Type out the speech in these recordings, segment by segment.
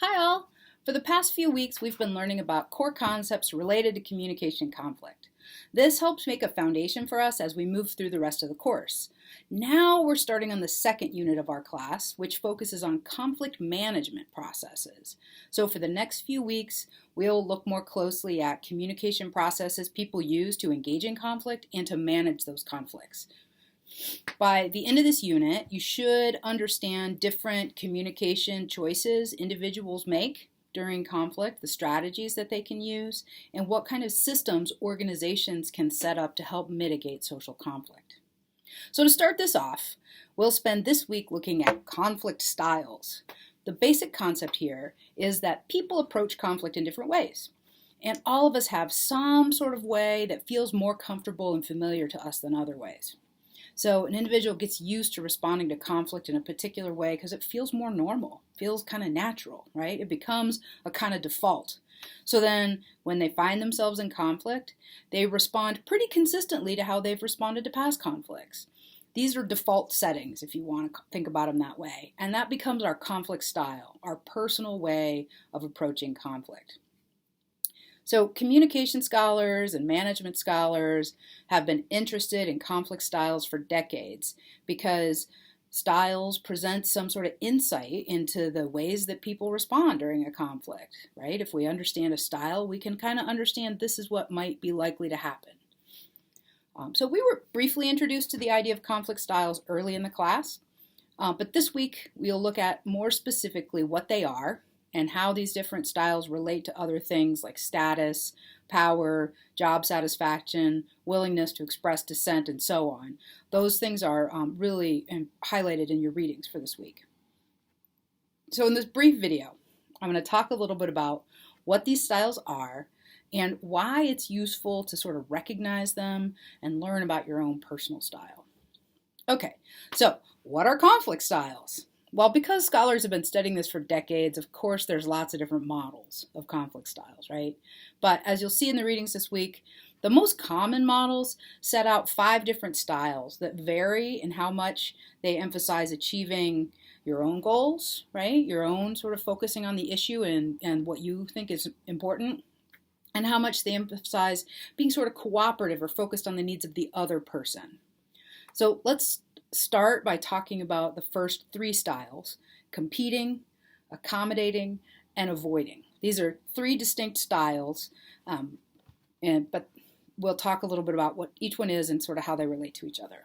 Hi all! For the past few weeks, we've been learning about core concepts related to communication conflict. This helps make a foundation for us as we move through the rest of the course. Now we're starting on the second unit of our class, which focuses on conflict management processes. So for the next few weeks, we'll look more closely at communication processes people use to engage in conflict and to manage those conflicts. By the end of this unit, you should understand different communication choices individuals make during conflict, the strategies that they can use, and what kind of systems organizations can set up to help mitigate social conflict. So to start this off, we'll spend this week looking at conflict styles. The basic concept here is that people approach conflict in different ways. And all of us have some sort of way that feels more comfortable and familiar to us than other ways. So an individual gets used to responding to conflict in a particular way because it feels more normal, feels kind of natural, right? It becomes a kind of default. So then when they find themselves in conflict, they respond pretty consistently to how they've responded to past conflicts. These are default settings, if you want to think about them that way. And that becomes our conflict style, our personal way of approaching conflict. So communication scholars and management scholars have been interested in conflict styles for decades because styles present some sort of insight into the ways that people respond during a conflict, right? If we understand a style, we can kind of understand this is what might be likely to happen. So we were briefly introduced to the idea of conflict styles early in the class, but this week we'll look at more specifically what they are, and how these different styles relate to other things like status, power, job satisfaction, willingness to express dissent, and so on. Those things are really highlighted in your readings for this week. So in this brief video, I'm going to talk a little bit about what these styles are and why it's useful to sort of recognize them and learn about your own personal style. Okay, so what are conflict styles? Well, because scholars have been studying this for decades, of course, there's lots of different models of conflict styles, right? But as you'll see in the readings this week, the most common models set out 5 different styles that vary in how much they emphasize achieving your own goals, right? Your own sort of focusing on the issue and what you think is important, and how much they emphasize being sort of cooperative or focused on the needs of the other person. So let's start by talking about the first 3 styles: competing, accommodating, and avoiding. These are 3 distinct styles, but we'll talk a little bit about what each one is and sort of how they relate to each other.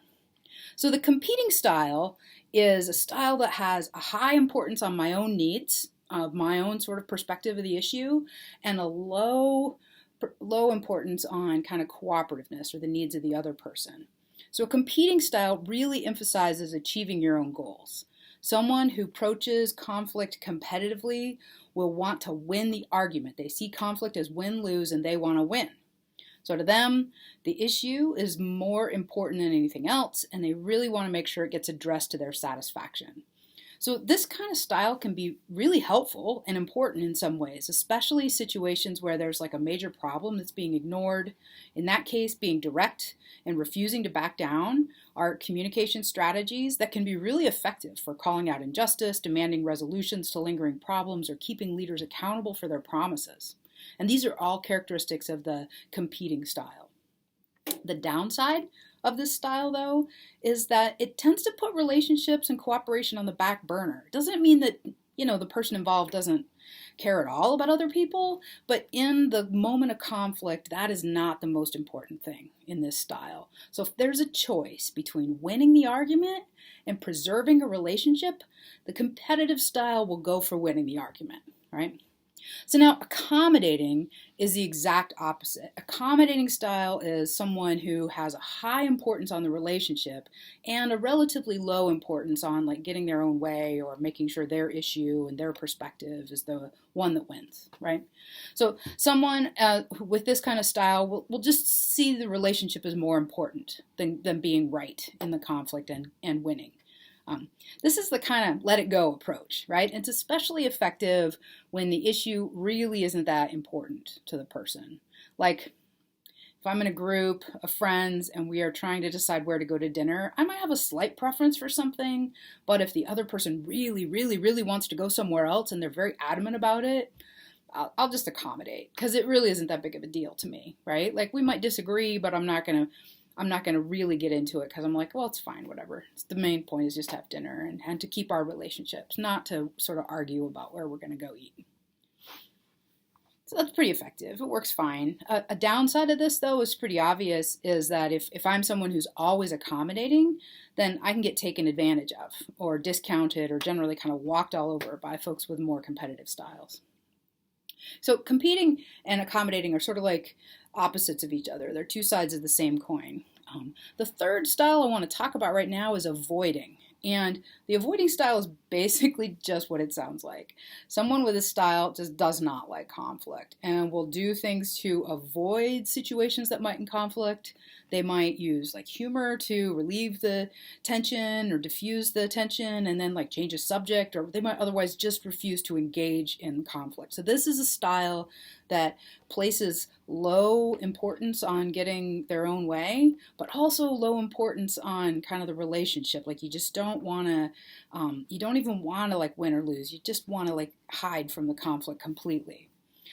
So the competing style is a style that has a high importance on my own needs, my own sort of perspective of the issue, and a low importance on kind of cooperativeness or the needs of the other person. So a competing style really emphasizes achieving your own goals. Someone who approaches conflict competitively will want to win the argument. They see conflict as win-lose and they want to win. So to them, the issue is more important than anything else, and they really want to make sure it gets addressed to their satisfaction. So this kind of style can be really helpful and important in some ways, especially situations where there's like a major problem that's being ignored. In that case, being direct and refusing to back down are communication strategies that can be really effective for calling out injustice, demanding resolutions to lingering problems, or keeping leaders accountable for their promises. And these are all characteristics of the competing style. The downside of this style, though, is that it tends to put relationships and cooperation on the back burner. It doesn't mean that, the person involved doesn't care at all about other people, but in the moment of conflict, that is not the most important thing in this style. So if there's a choice between winning the argument and preserving a relationship, the competitive style will go for winning the argument, right? So now accommodating is the exact opposite. Accommodating style is someone who has a high importance on the relationship and a relatively low importance on like getting their own way or making sure their issue and their perspective is the one that wins, right? So someone with this kind of style will just see the relationship as more important than being right in the conflict and winning. This is the kind of let it go approach, right? It's especially effective when the issue really isn't that important to the person. Like If I'm in a group of friends and we are trying to decide where to go to dinner, I might have a slight preference for something, but if the other person really, really, really wants to go somewhere else and they're very adamant about it, I'll just accommodate, because it really isn't that big of a deal to me, right? Like, we might disagree, but I'm not gonna really get into it, because I'm like, well, it's fine, whatever. The main point is just to have dinner and to keep our relationships, not to sort of argue about where we're gonna go eat. So that's pretty effective. It works fine. A downside of this, though, is pretty obvious, is that if I'm someone who's always accommodating, then I can get taken advantage of or discounted or generally kind of walked all over by folks with more competitive styles. So competing and accommodating are sort of like opposites of each other. They're two sides of the same coin. The third style I want to talk about right now is avoiding. And the avoiding style is basically just what it sounds like. Someone with this style just does not like conflict and will do things to avoid situations that might in conflict. They might use like humor to relieve the tension or diffuse the tension and then like change a subject, or they might otherwise just refuse to engage in conflict. So this is a style that places low importance on getting their own way, but also low importance on kind of the relationship. Like, you just don't want to, you don't even want to like win or lose. You just want to like hide from the conflict completely.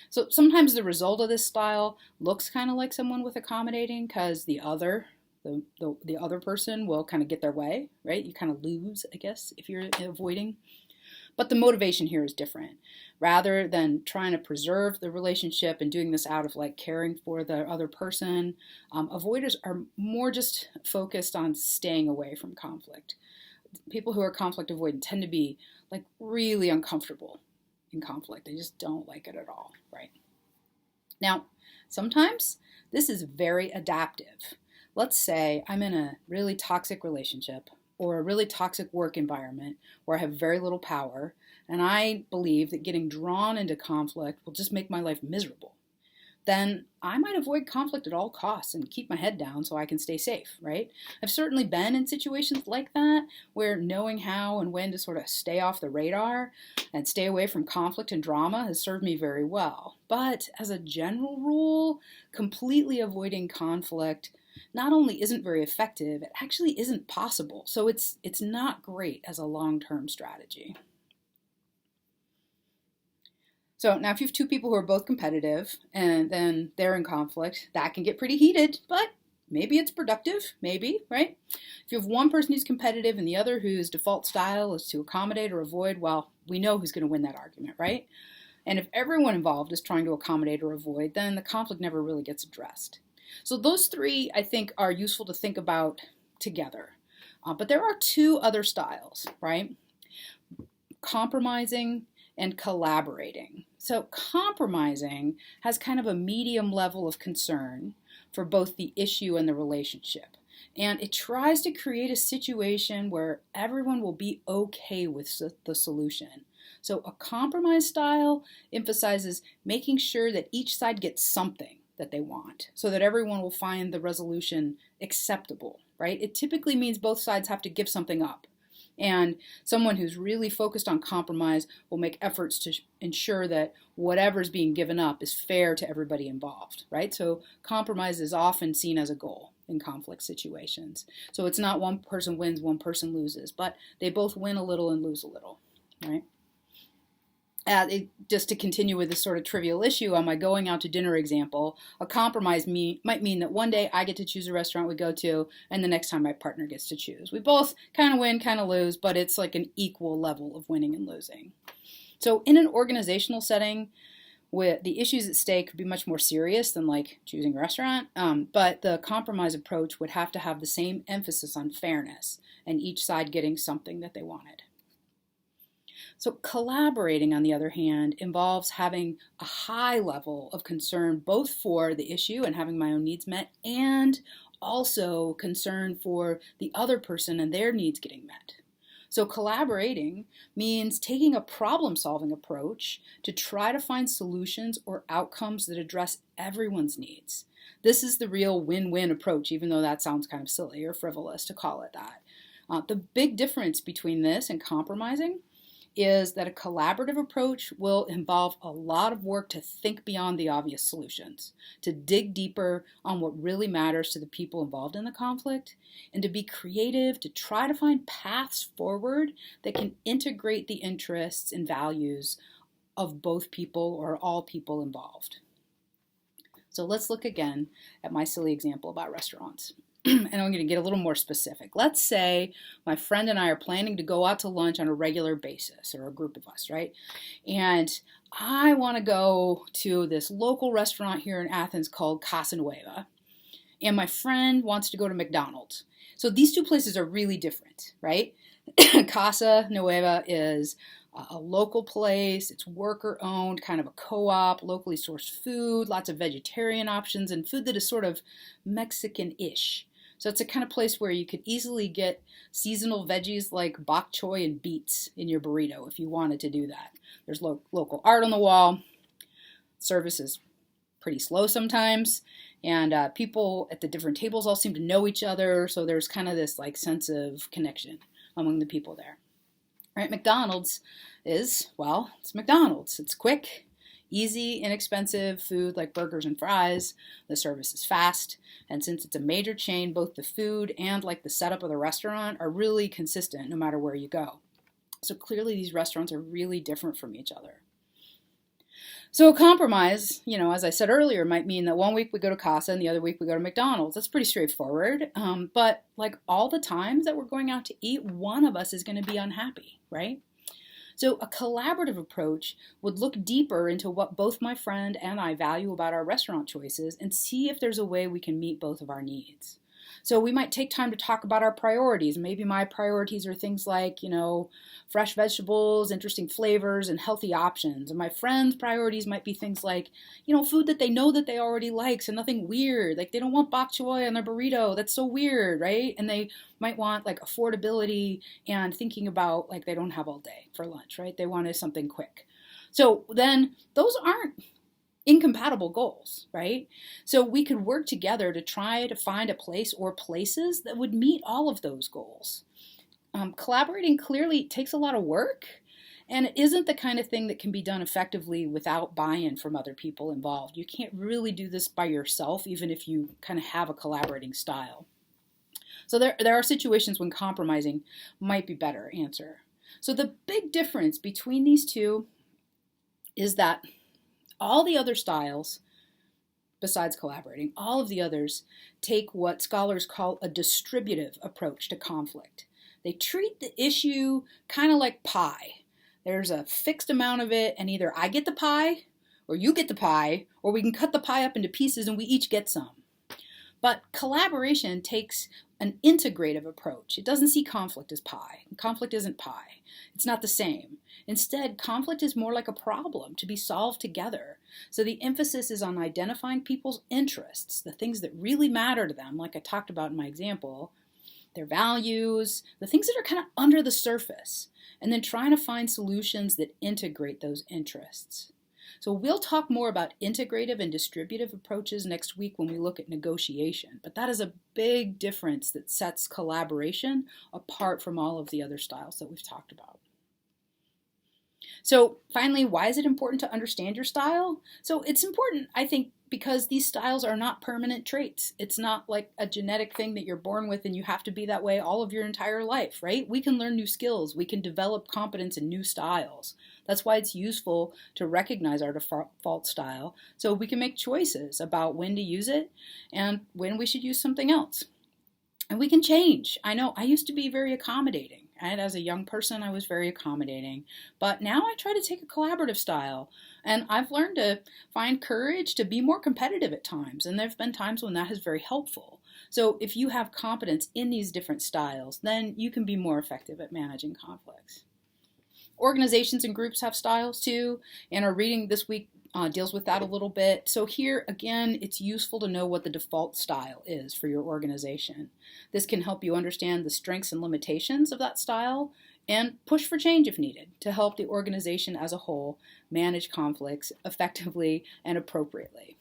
So sometimes the result of this style looks kind of like someone with accommodating, because the other person will kind of get their way, right? You kind of lose, I guess, if you're avoiding. But the motivation here is different. Rather than trying to preserve the relationship and doing this out of like caring for the other person, avoiders are more just focused on staying away from conflict. People who are conflict avoidant tend to be like really uncomfortable in conflict. They just don't like it at all, right? Now, sometimes this is very adaptive. Let's say I'm in a really toxic relationship or a really toxic work environment where I have very little power, and I believe that getting drawn into conflict will just make my life miserable. Then I might avoid conflict at all costs and keep my head down so I can stay safe, right? I've certainly been in situations like that where knowing how and when to sort of stay off the radar and stay away from conflict and drama has served me very well. But as a general rule, completely avoiding conflict not only isn't very effective, it actually isn't possible. So it's not great as a long-term strategy. So now if you have two people who are both competitive and then they're in conflict, that can get pretty heated, but maybe it's productive, maybe, right? If you have one person who's competitive and the other whose default style is to accommodate or avoid, well, we know who's going to win that argument, right? And if everyone involved is trying to accommodate or avoid, then the conflict never really gets addressed. So those three, I think, are useful to think about together. But there are two other styles, right? Compromising and collaborating. So compromising has kind of a medium level of concern for both the issue and the relationship. And it tries to create a situation where everyone will be okay with the solution. So a compromise style emphasizes making sure that each side gets something that they want so that everyone will find the resolution acceptable, right? It typically means both sides have to give something up. And someone who's really focused on compromise will make efforts to ensure that whatever's being given up is fair to everybody involved, right? So compromise is often seen as a goal in conflict situations. So it's not one person wins, one person loses, but they both win a little and lose a little, right? Just to continue with this sort of trivial issue on my going out to dinner example, a compromise might mean that one day I get to choose a restaurant we go to, and the next time my partner gets to choose. We both kind of win, kind of lose, but it's like an equal level of winning and losing. So in an organizational setting, with the issues at stake could be much more serious than like choosing a restaurant, but the compromise approach would have to have the same emphasis on fairness and each side getting something that they wanted. So collaborating, on the other hand, involves having a high level of concern both for the issue and having my own needs met, and also concern for the other person and their needs getting met. So collaborating means taking a problem-solving approach to try to find solutions or outcomes that address everyone's needs. This is the real win-win approach, even though that sounds kind of silly or frivolous to call it that. The big difference between this and compromising is that a collaborative approach will involve a lot of work to think beyond the obvious solutions, to dig deeper on what really matters to the people involved in the conflict, and to be creative to try to find paths forward that can integrate the interests and values of both people or all people involved. So let's look again at my silly example about restaurants. And I'm going to get a little more specific. Let's say my friend and I are planning to go out to lunch on a regular basis, or a group of us, right? And I want to go to this local restaurant here in Athens called Casa Nueva. And my friend wants to go to McDonald's. So these two places are really different, right? Casa Nueva is a local place. It's worker-owned, kind of a co-op, locally sourced food, lots of vegetarian options, and food that is sort of Mexican-ish. So it's a kind of place where you could easily get seasonal veggies like bok choy and beets in your burrito if you wanted to do that. There's local art on the wall. Service is pretty slow sometimes. And people at the different tables all seem to know each other. So there's kind of this like sense of connection among the people there. All right, McDonald's is, well, it's McDonald's. It's quick, easy, inexpensive food like burgers and fries. The service is fast. And since it's a major chain, both the food and like the setup of the restaurant are really consistent no matter where you go. So clearly these restaurants are really different from each other. So a compromise, as I said earlier, might mean that one week we go to Casa and the other week we go to McDonald's. That's pretty straightforward. But like all the times that we're going out to eat, one of us is going to be unhappy, right? So a collaborative approach would look deeper into what both my friend and I value about our restaurant choices and see if there's a way we can meet both of our needs. So we might take time to talk about our priorities. Maybe my priorities are things like, fresh vegetables, interesting flavors, and healthy options. And my friend's priorities might be things like, food that they know that they already like, so nothing weird. Like they don't want bok choy on their burrito. That's so weird, right? And they might want like affordability and thinking about like they don't have all day for lunch, right? They wanted something quick. So then those aren't incompatible goals, right? So we could work together to try to find a place or places that would meet all of those goals. Collaborating clearly takes a lot of work, and it isn't the kind of thing that can be done effectively without buy-in from other people involved. You can't really do this by yourself, even if you kind of have a collaborating style. So there are situations when compromising might be better answer. So the big difference between these two is that all the other styles, besides collaborating, all of the others take what scholars call a distributive approach to conflict. They treat the issue kind of like pie. There's a fixed amount of it, and either I get the pie, or you get the pie, or we can cut the pie up into pieces and we each get some. But collaboration takes an integrative approach. It doesn't see conflict as pie. Conflict isn't pie. It's not the same. Instead, conflict is more like a problem to be solved together. So the emphasis is on identifying people's interests, the things that really matter to them, like I talked about in my example, their values, the things that are kind of under the surface, and then trying to find solutions that integrate those interests. So we'll talk more about integrative and distributive approaches next week when we look at negotiation, but that is a big difference that sets collaboration apart from all of the other styles that we've talked about. So finally, why is it important to understand your style? So it's important, I think, because these styles are not permanent traits. It's not like a genetic thing that you're born with and you have to be that way all of your entire life, right? We can learn new skills. We can develop competence in new styles. That's why it's useful to recognize our default style so we can make choices about when to use it and when we should use something else. And we can change. I know I used to be very accommodating. And as a young person, I was very accommodating. But now I try to take a collaborative style. And I've learned to find courage to be more competitive at times. And there have been times when that is very helpful. So if you have competence in these different styles, then you can be more effective at managing conflicts. Organizations and groups have styles too. And our reading this week deals with that a little bit. So here, again, it's useful to know what the default style is for your organization. This can help you understand the strengths and limitations of that style and push for change if needed to help the organization as a whole manage conflicts effectively and appropriately.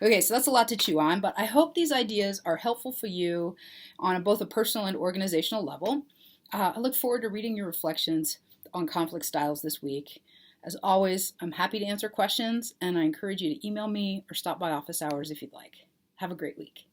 Okay, so that's a lot to chew on, but I hope these ideas are helpful for you on both a personal and organizational level. I look forward to reading your reflections on conflict styles this week. As always, I'm happy to answer questions, and I encourage you to email me or stop by office hours if you'd like. Have a great week.